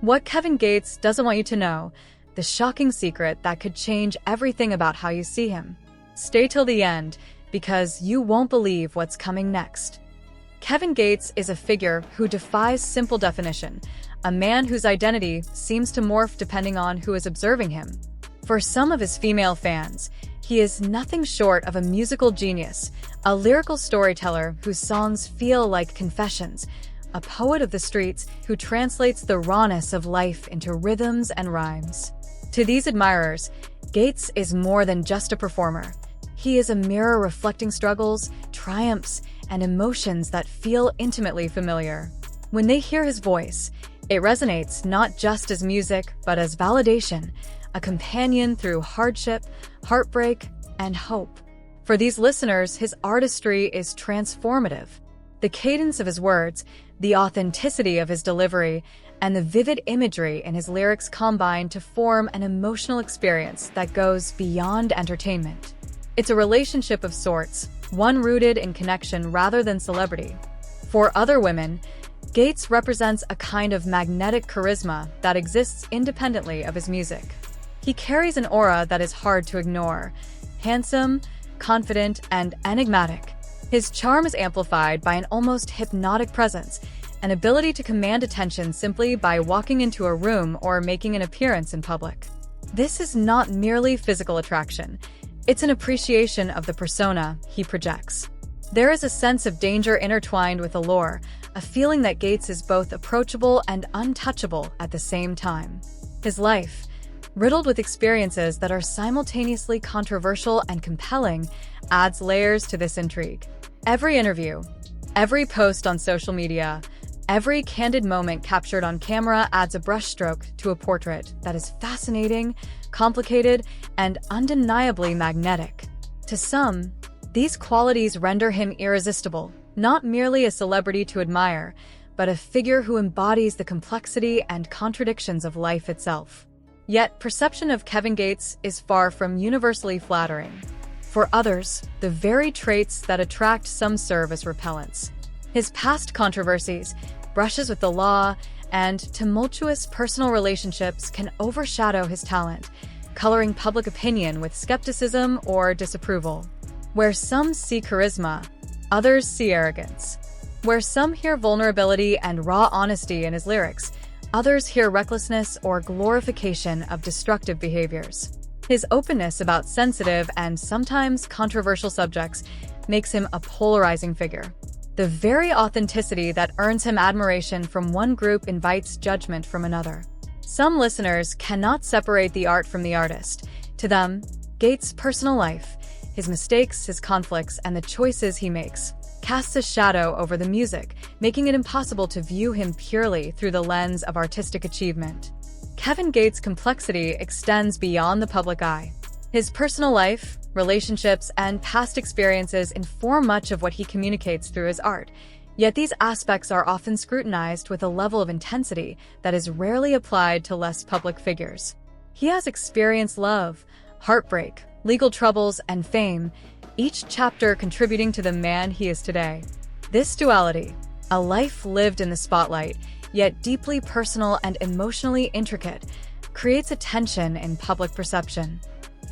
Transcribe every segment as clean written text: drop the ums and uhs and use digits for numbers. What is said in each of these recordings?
What Kevin Gates doesn't want you to know, the shocking secret that could change everything about how you see him. Stay till the end, because you won't believe what's coming next. Kevin Gates is a figure who defies simple definition, a man whose identity seems to morph depending on who is observing him. For some of his female fans, he is nothing short of a musical genius, a lyrical storyteller whose songs feel like confessions, a poet of the streets who translates the rawness of life into rhythms and rhymes. To these admirers, Gates is more than just a performer. He is a mirror reflecting struggles, triumphs, and emotions that feel intimately familiar. When they hear his voice, it resonates not just as music, but as validation, a companion through hardship, heartbreak, and hope. For these listeners, his artistry is transformative. The cadence of his words, the authenticity of his delivery, and the vivid imagery in his lyrics combine to form an emotional experience that goes beyond entertainment. It's a relationship of sorts, one rooted in connection rather than celebrity. For other women, Gates represents a kind of magnetic charisma that exists independently of his music. He carries an aura that is hard to ignore, handsome, confident, and enigmatic. His charm is amplified by an almost hypnotic presence, an ability to command attention simply by walking into a room or making an appearance in public. This is not merely physical attraction. It's an appreciation of the persona he projects. There is a sense of danger intertwined with allure, a feeling that Gates is both approachable and untouchable at the same time. His life, riddled with experiences that are simultaneously controversial and compelling, adds layers to this intrigue. Every interview, every post on social media, every candid moment captured on camera adds a brushstroke to a portrait that is fascinating, complicated, and undeniably magnetic. To some, these qualities render him irresistible, not merely a celebrity to admire, but a figure who embodies the complexity and contradictions of life itself. Yet, perception of Kevin Gates is far from universally flattering. For others, the very traits that attract some serve as repellents. His past controversies, brushes with the law, and tumultuous personal relationships can overshadow his talent, coloring public opinion with skepticism or disapproval. Where some see charisma, others see arrogance. Where some hear vulnerability and raw honesty in his lyrics, others hear recklessness or glorification of destructive behaviors. His openness about sensitive and sometimes controversial subjects makes him a polarizing figure. The very authenticity that earns him admiration from one group invites judgment from another. Some listeners cannot separate the art from the artist. To them, Gates' personal life, his mistakes, his conflicts, and the choices he makes, casts a shadow over the music, making it impossible to view him purely through the lens of artistic achievement. Kevin Gates' complexity extends beyond the public eye. His personal life, relationships, and past experiences inform much of what he communicates through his art, yet these aspects are often scrutinized with a level of intensity that is rarely applied to less public figures. He has experienced love, heartbreak, legal troubles, and fame, each chapter contributing to the man he is today. This duality, a life lived in the spotlight, yet deeply personal and emotionally intricate, creates a tension in public perception.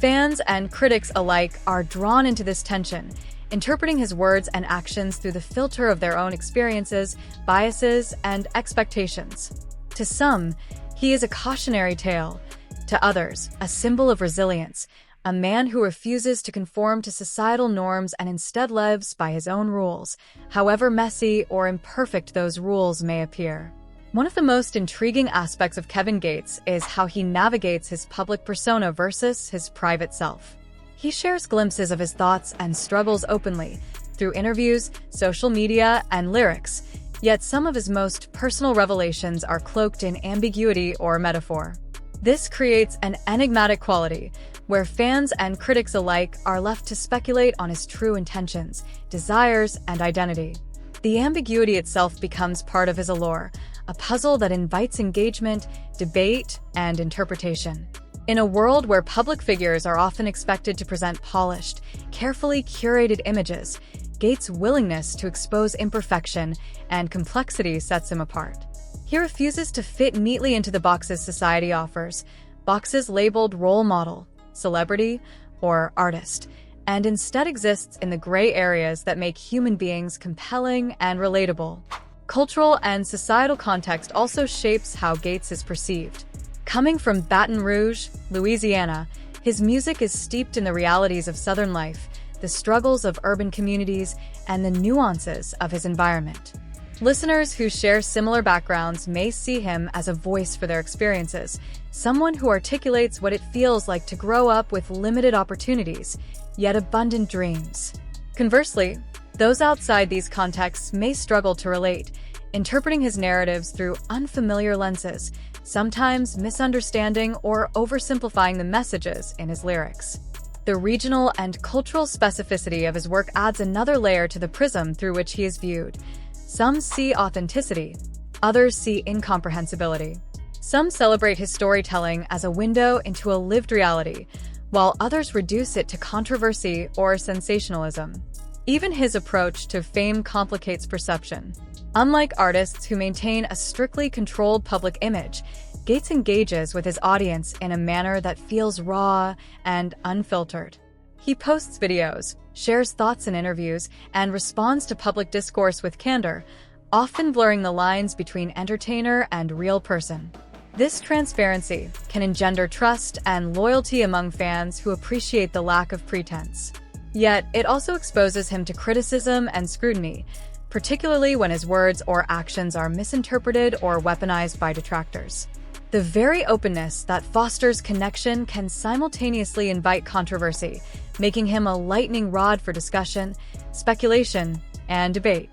Fans and critics alike are drawn into this tension, interpreting his words and actions through the filter of their own experiences, biases, and expectations. To some, he is a cautionary tale. To others, a symbol of resilience, a man who refuses to conform to societal norms and instead lives by his own rules, however messy or imperfect those rules may appear. One of the most intriguing aspects of Kevin Gates is how he navigates his public persona versus his private self. He shares glimpses of his thoughts and struggles openly, through interviews, social media, and lyrics, yet some of his most personal revelations are cloaked in ambiguity or metaphor. This creates an enigmatic quality, where fans and critics alike are left to speculate on his true intentions, desires, and identity. The ambiguity itself becomes part of his allure, a puzzle that invites engagement, debate, and interpretation. In a world where public figures are often expected to present polished, carefully curated images, Gates' willingness to expose imperfection and complexity sets him apart. He refuses to fit neatly into the boxes society offers, boxes labeled role model, celebrity, or artist, and instead exists in the gray areas that make human beings compelling and relatable. Cultural and societal context also shapes how Gates is perceived. Coming from Baton Rouge, Louisiana, his music is steeped in the realities of Southern life, the struggles of urban communities, and the nuances of his environment. Listeners who share similar backgrounds may see him as a voice for their experiences, someone who articulates what it feels like to grow up with limited opportunities, yet abundant dreams. Conversely, those outside these contexts may struggle to relate, interpreting his narratives through unfamiliar lenses, sometimes misunderstanding or oversimplifying the messages in his lyrics. The regional and cultural specificity of his work adds another layer to the prism through which he is viewed. Some see authenticity, others see incomprehensibility. Some celebrate his storytelling as a window into a lived reality, while others reduce it to controversy or sensationalism. Even his approach to fame complicates perception. Unlike artists who maintain a strictly controlled public image, Gates engages with his audience in a manner that feels raw and unfiltered. He posts videos, shares thoughts in interviews, and responds to public discourse with candor, often blurring the lines between entertainer and real person. This transparency can engender trust and loyalty among fans who appreciate the lack of pretense. Yet, it also exposes him to criticism and scrutiny, particularly when his words or actions are misinterpreted or weaponized by detractors. The very openness that fosters connection can simultaneously invite controversy, making him a lightning rod for discussion, speculation, and debate.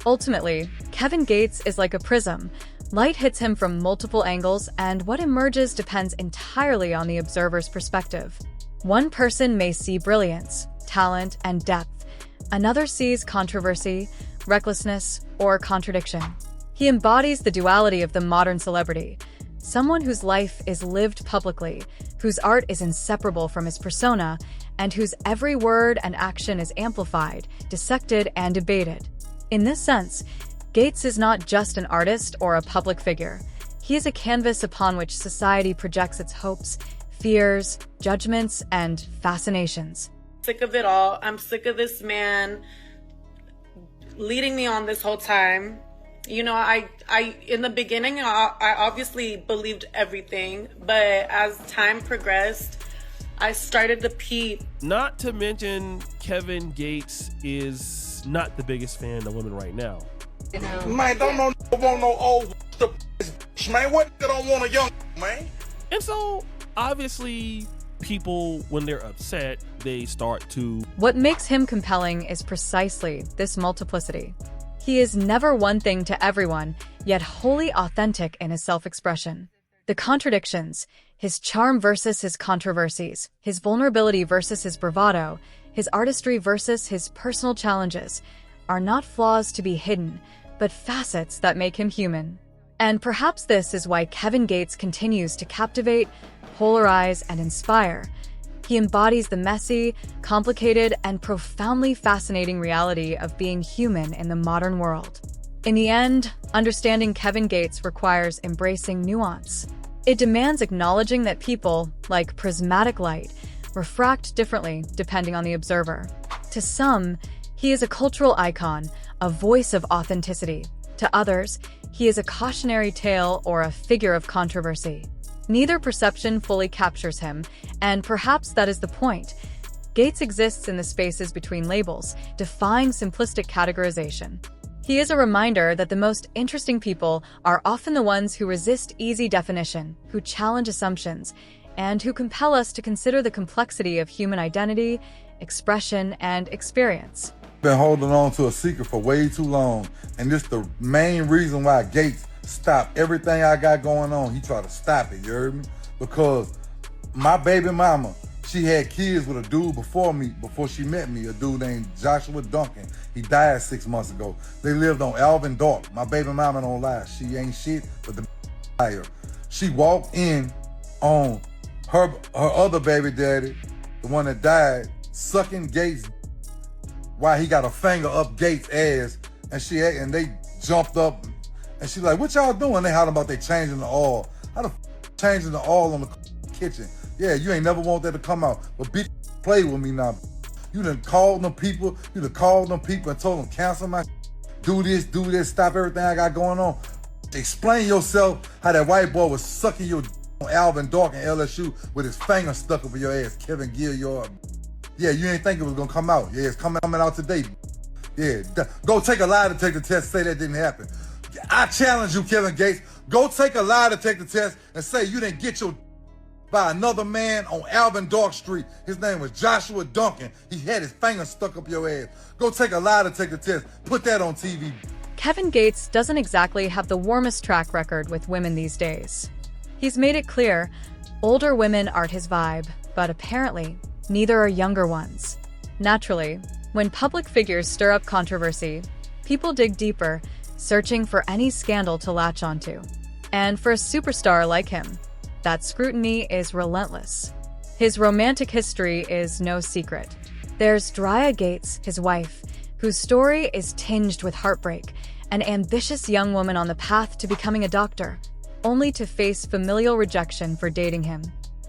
Ultimately, Kevin Gates is like a prism. Light hits him from multiple angles, and what emerges depends entirely on the observer's perspective. One person may see brilliance, talent, and depth. Another sees controversy, recklessness, or contradiction. He embodies the duality of the modern celebrity, someone whose life is lived publicly, whose art is inseparable from his persona, and whose every word and action is amplified, dissected, and debated. In this sense, Gates is not just an artist or a public figure. He is a canvas upon which society projects its hopes, fears, judgments, and fascinations. Sick of it all. I'm sick of this man leading me on this whole time. You know, I in the beginning, I obviously believed everything, but as time progressed, I started to peep. Not to mention, Kevin Gates is not the biggest fan of women right now. Man, don't want no old man. What they don't want a young man? And so, obviously, people, when they're upset, they start to... What makes him compelling is precisely this multiplicity. He is never one thing to everyone, yet wholly authentic in his self-expression. The contradictions, his charm versus his controversies, his vulnerability versus his bravado, his artistry versus his personal challenges, are not flaws to be hidden, but facets that make him human. And perhaps this is why Kevin Gates continues to captivate, polarize, and inspire. He embodies the messy, complicated, and profoundly fascinating reality of being human in the modern world. In the end, understanding Kevin Gates requires embracing nuance. It demands acknowledging that people, like prismatic light, refract differently depending on the observer. To some, he is a cultural icon, a voice of authenticity. To others, he is a cautionary tale or a figure of controversy. Neither perception fully captures him, and perhaps that is the point. Gates exists in the spaces between labels, defying simplistic categorization. He is a reminder that the most interesting people are often the ones who resist easy definition, who challenge assumptions, and who compel us to consider the complexity of human identity, expression, and experience. Been holding on to a secret for way too long, and this the main reason why Gates stopped everything I got going on. He tried to stop it, you heard me? Because my baby mama, she had kids with a dude before me, before she met me, a dude named Joshua Duncan. He died 6 months ago. They lived on Alvin Dark. My baby mama don't lie. She ain't shit, but the liar. She walked in on her other baby daddy, the one that died, sucking Gates while he got a finger up Gates' ass, and they jumped up And she's like, what y'all doing? They hollering about they changing the oil. How the changing the oil on the kitchen? Yeah, you ain't never want that to come out. But bitch, play with me now. You done called them people. You done called them people and told them cancel my do this, stop everything I got going on. Explain yourself how that white boy was sucking your on Alvin Dark in LSU with his finger stuck up in your ass. Kevin Gilliard. Yeah, you ain't think it was gonna come out. Yeah, it's coming out today. Yeah, go take a lie detector test, say that didn't happen. I challenge you, Kevin Gates. Go take a lie detector test and say you didn't get your by another man on Alvin Dark Street. His name was Joshua Duncan. He had his finger stuck up your ass. Go take a lie detector test. Put that on TV. Kevin Gates doesn't exactly have the warmest track record with women these days. He's made it clear, older women aren't his vibe, but apparently, neither are younger ones. Naturally, when public figures stir up controversy, people dig deeper, searching for any scandal to latch onto. And for a superstar like him, that scrutiny is relentless. His romantic history is no secret. There's Drea Gates, his wife, whose story is tinged with heartbreak, an ambitious young woman on the path to becoming a doctor, only to face familial rejection for dating him.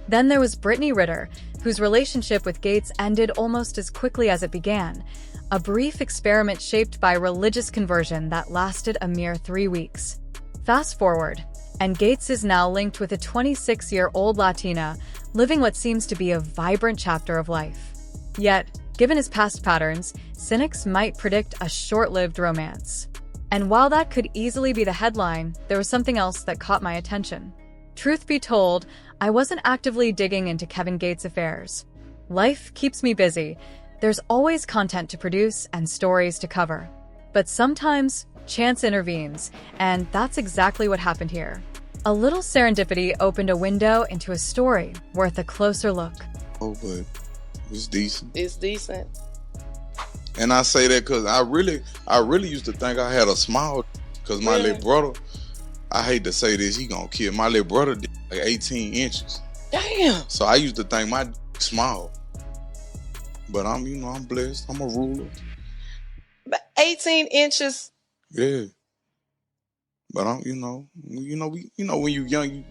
Then there was Brittany Ritter, whose relationship with Gates ended almost as quickly as it began, a brief experiment shaped by religious conversion that lasted a mere 3 weeks. Fast forward, and Gates is now linked with a 26-year-old Latina living what seems to be a vibrant chapter of life. Yet, given his past patterns, cynics might predict a short-lived romance. And while that could easily be the headline, there was something else that caught my attention. Truth be told, I wasn't actively digging into Kevin Gates' affairs. Life keeps me busy. There's always content to produce and stories to cover. But sometimes, chance intervenes, and that's exactly what happened here. A little serendipity opened a window into a story worth a closer look. Oh, but it's decent. It's decent. And I say that because I really used to think I had a small, because my little brother, I hate to say this, he gonna kill. My little brother did like 18 inches. Damn. So I used to think my small. But I'm blessed. I'm a ruler. But 18 inches. Yeah. But I'm, when you young, when you young,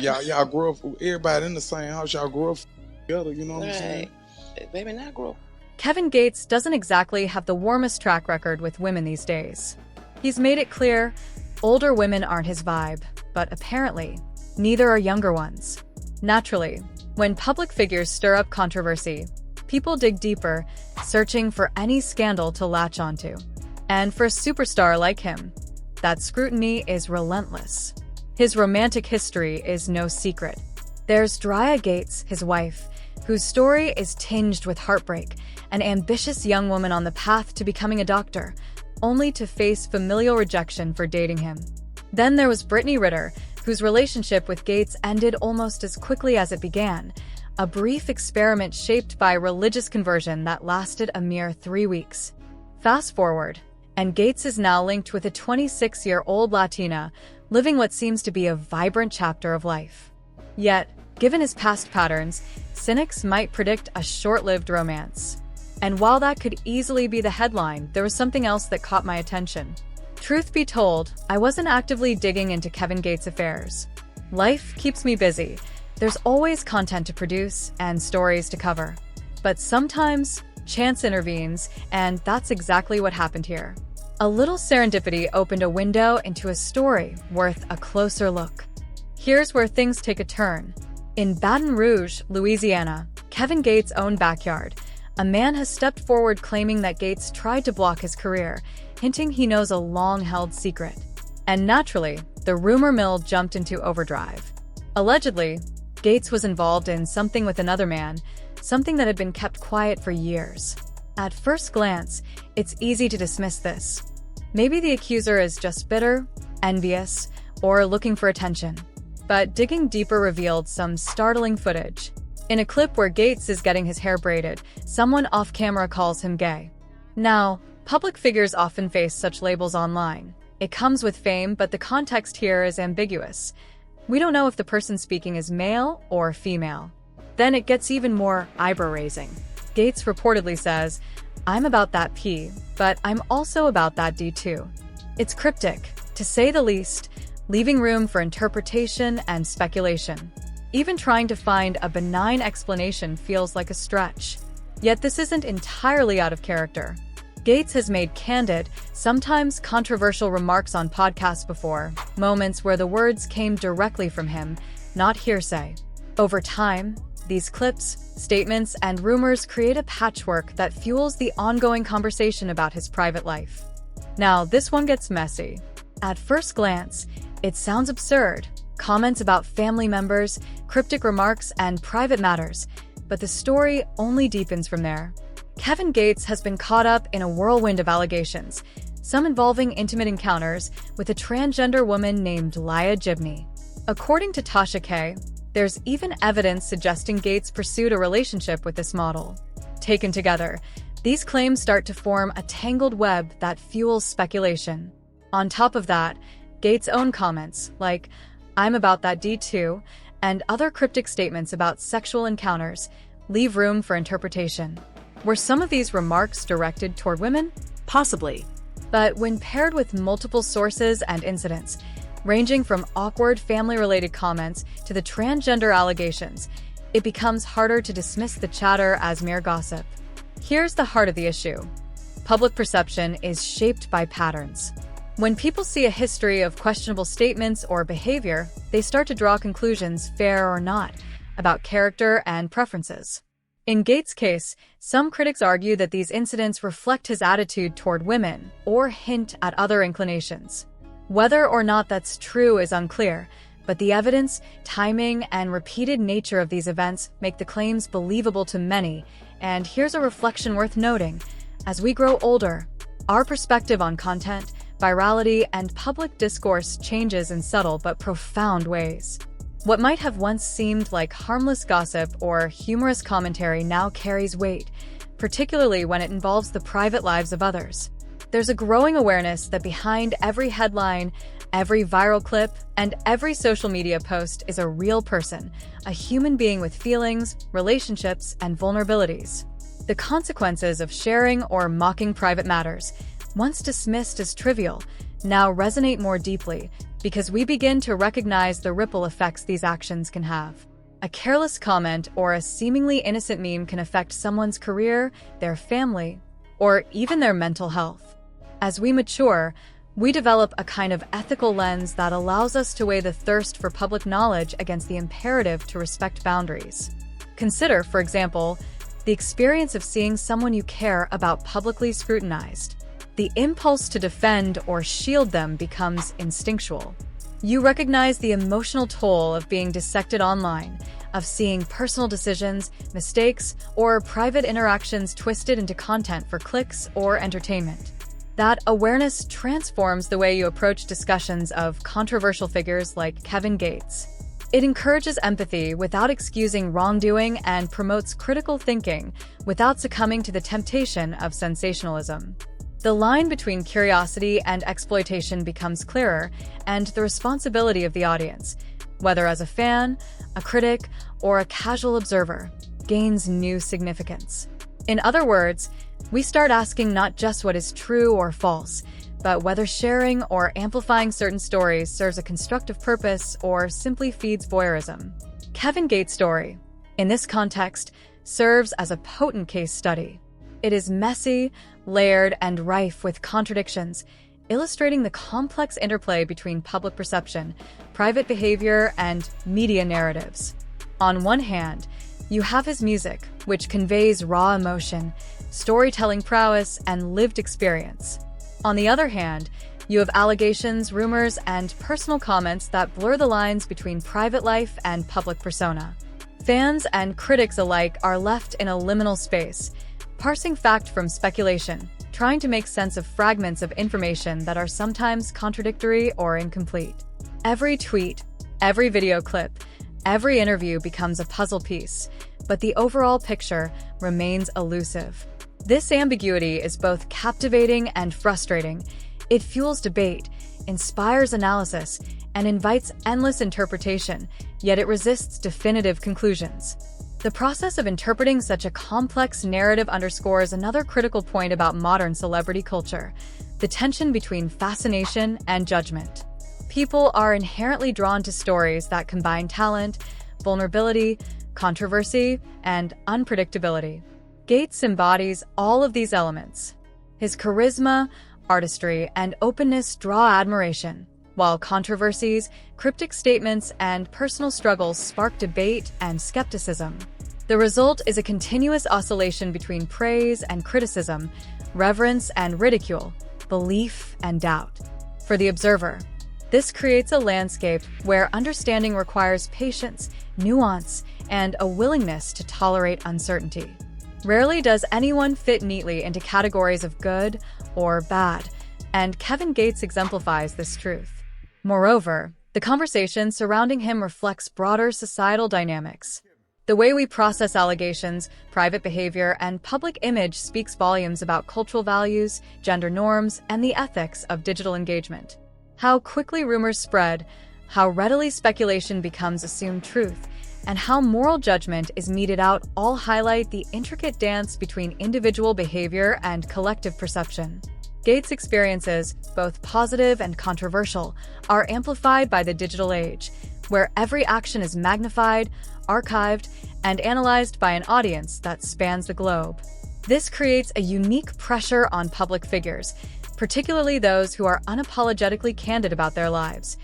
y'all grow up. Everybody in the same house, y'all grow up together. You know what I'm saying? Baby, not grow up. Kevin Gates doesn't exactly have the warmest track record with women these days. He's made it clear, older women aren't his vibe, but apparently, neither are younger ones. Naturally, when public figures stir up controversy, people dig deeper, searching for any scandal to latch onto. And for a superstar like him, that scrutiny is relentless. His romantic history is no secret. There's Drea Gates, his wife, whose story is tinged with heartbreak, an ambitious young woman on the path to becoming a doctor, only to face familial rejection for dating him. Then there was Brittany Ritter, whose relationship with Gates ended almost as quickly as it began, a brief experiment shaped by religious conversion that lasted a mere 3 weeks. Fast forward, and Gates is now linked with a 26-year-old Latina living what seems to be a vibrant chapter of life. Yet, given his past patterns, cynics might predict a short-lived romance. And while that could easily be the headline, there was something else that caught my attention. Truth be told, I wasn't actively digging into Kevin Gates' affairs. Life keeps me busy. There's always content to produce and stories to cover. But sometimes, chance intervenes, and that's exactly what happened here. A little serendipity opened a window into a story worth a closer look. Here's where things take a turn. In Baton Rouge, Louisiana, Kevin Gates' own backyard, a man has stepped forward claiming that Gates tried to block his career, hinting he knows a long-held secret. And naturally, the rumor mill jumped into overdrive. Allegedly, Gates was involved in something with another man, something that had been kept quiet for years. At first glance, it's easy to dismiss this. Maybe the accuser is just bitter, envious, or looking for attention. But digging deeper revealed some startling footage. In a clip where Gates is getting his hair braided, someone off-camera calls him gay. Now, public figures often face such labels online. It comes with fame, but the context here is ambiguous. We don't know if the person speaking is male or female. Then it gets even more eyebrow-raising. Gates reportedly says, "I'm about that P, but I'm also about that D too." It's cryptic, to say the least, leaving room for interpretation and speculation. Even trying to find a benign explanation feels like a stretch. Yet this isn't entirely out of character. Gates has made candid, sometimes controversial remarks on podcasts before, moments where the words came directly from him, not hearsay. Over time, these clips, statements, and rumors create a patchwork that fuels the ongoing conversation about his private life. Now, this one gets messy. At first glance, it sounds absurd. Comments about family members, cryptic remarks, and private matters, but the story only deepens from there. Kevin Gates has been caught up in a whirlwind of allegations, some involving intimate encounters with a transgender woman named Lia Gibney. According to Tasha K., there's even evidence suggesting Gates pursued a relationship with this model. Taken together, these claims start to form a tangled web that fuels speculation. On top of that, Gates' own comments, like, "I'm about that D too," and other cryptic statements about sexual encounters, leave room for interpretation. Were some of these remarks directed toward women? Possibly. But when paired with multiple sources and incidents, ranging from awkward family-related comments to the transgender allegations, it becomes harder to dismiss the chatter as mere gossip. Here's the heart of the issue. Public perception is shaped by patterns. When people see a history of questionable statements or behavior, they start to draw conclusions, fair or not, about character and preferences. In Gates' case, some critics argue that these incidents reflect his attitude toward women or hint at other inclinations. Whether or not that's true is unclear, but the evidence, timing, and repeated nature of these events make the claims believable to many. And here's a reflection worth noting. As we grow older, our perspective on content, virality, and public discourse changes in subtle but profound ways. What might have once seemed like harmless gossip or humorous commentary now carries weight, particularly when it involves the private lives of others. There's a growing awareness that behind every headline, every viral clip, and every social media post is a real person, a human being with feelings, relationships, and vulnerabilities. The consequences of sharing or mocking private matters, once dismissed as trivial, now resonate more deeply because we begin to recognize the ripple effects these actions can have. A careless comment or a seemingly innocent meme can affect someone's career, their family, or even their mental health. As we mature, we develop a kind of ethical lens that allows us to weigh the thirst for public knowledge against the imperative to respect boundaries. Consider, for example, the experience of seeing someone you care about publicly scrutinized. The impulse to defend or shield them becomes instinctual. You recognize the emotional toll of being dissected online, of seeing personal decisions, mistakes, or private interactions twisted into content for clicks or entertainment. That awareness transforms the way you approach discussions of controversial figures like Kevin Gates. It encourages empathy without excusing wrongdoing and promotes critical thinking without succumbing to the temptation of sensationalism. The line between curiosity and exploitation becomes clearer, and the responsibility of the audience, whether as a fan, a critic, or a casual observer, gains new significance. In other words, we start asking not just what is true or false, but whether sharing or amplifying certain stories serves a constructive purpose or simply feeds voyeurism. Kevin Gates' story, in this context, serves as a potent case study. It is messy, layered, and rife with contradictions, illustrating the complex interplay between public perception, private behavior, and media narratives. On one hand, you have his music, which conveys raw emotion, storytelling prowess, and lived experience. On the other hand, you have allegations, rumors, and personal comments that blur the lines between private life and public persona. Fans and critics alike are left in a liminal space, parsing fact from speculation, trying to make sense of fragments of information that are sometimes contradictory or incomplete. Every tweet, every video clip, every interview becomes a puzzle piece, but the overall picture remains elusive. This ambiguity is both captivating and frustrating. It fuels debate, inspires analysis, and invites endless interpretation, yet it resists definitive conclusions. The process of interpreting such a complex narrative underscores another critical point about modern celebrity culture. the tension between fascination and judgment. People are inherently drawn to stories that combine talent, vulnerability, controversy, and unpredictability. Gates embodies all of these elements. His charisma, artistry, and openness draw admiration, while controversies, cryptic statements, and personal struggles spark debate and skepticism. The result is a continuous oscillation between praise and criticism, reverence and ridicule, belief and doubt. For the observer, this creates a landscape where understanding requires patience, nuance, and a willingness to tolerate uncertainty. Rarely does anyone fit neatly into categories of good or bad, and Kevin Gates exemplifies this truth. Moreover, the conversation surrounding him reflects broader societal dynamics. The way we process allegations, private behavior, and public image speaks volumes about cultural values, gender norms, and the ethics of digital engagement. How quickly rumors spread, how readily speculation becomes assumed truth, and how moral judgment is meted out all highlight the intricate dance between individual behavior and collective perception. Gates' experiences, both positive and controversial, are amplified by the digital age, where every action is magnified, archived, and analyzed by an audience that spans the globe. This creates a unique pressure on public figures, particularly those who are unapologetically candid about their lives.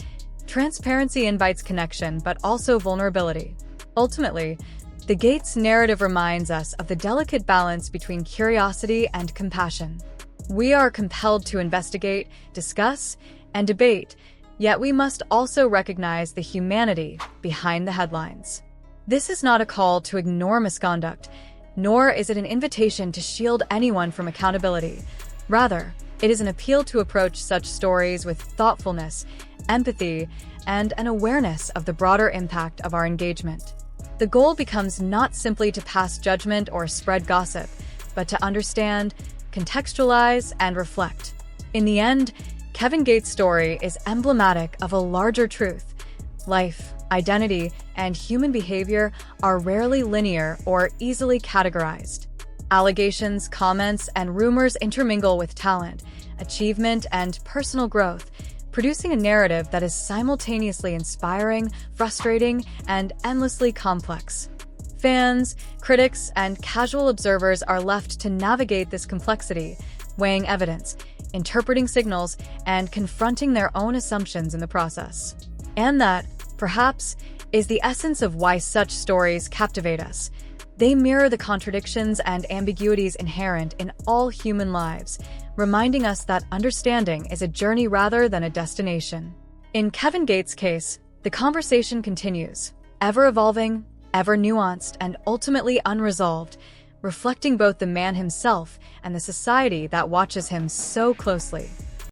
Transparency invites connection, but also vulnerability. Ultimately, the Gates narrative reminds us of the delicate balance between curiosity and compassion. We are compelled to investigate, discuss, and debate, yet we must also recognize the humanity behind the headlines. This is not a call to ignore misconduct, nor is it an invitation to shield anyone from accountability. Rather, it is an appeal to approach such stories with thoughtfulness, empathy, and an awareness of the broader impact of our engagement. The goal becomes not simply to pass judgment or spread gossip, but to understand, contextualize, and reflect. In the end, Kevin Gates' story is emblematic of a larger truth. Life, identity, and human behavior are rarely linear or easily categorized. Allegations, comments, and rumors intermingle with talent, achievement, and personal growth, producing a narrative that is simultaneously inspiring, frustrating, and endlessly complex. Fans, critics, and casual observers are left to navigate this complexity, weighing evidence, interpreting signals, and confronting their own assumptions in the process. And that, perhaps, is the essence of why such stories captivate us. They mirror the contradictions and ambiguities inherent in all human lives, reminding us that understanding is a journey rather than a destination. In Kevin Gates' case, the conversation continues, ever evolving, ever nuanced, and ultimately unresolved, reflecting both the man himself and the society that watches him so closely.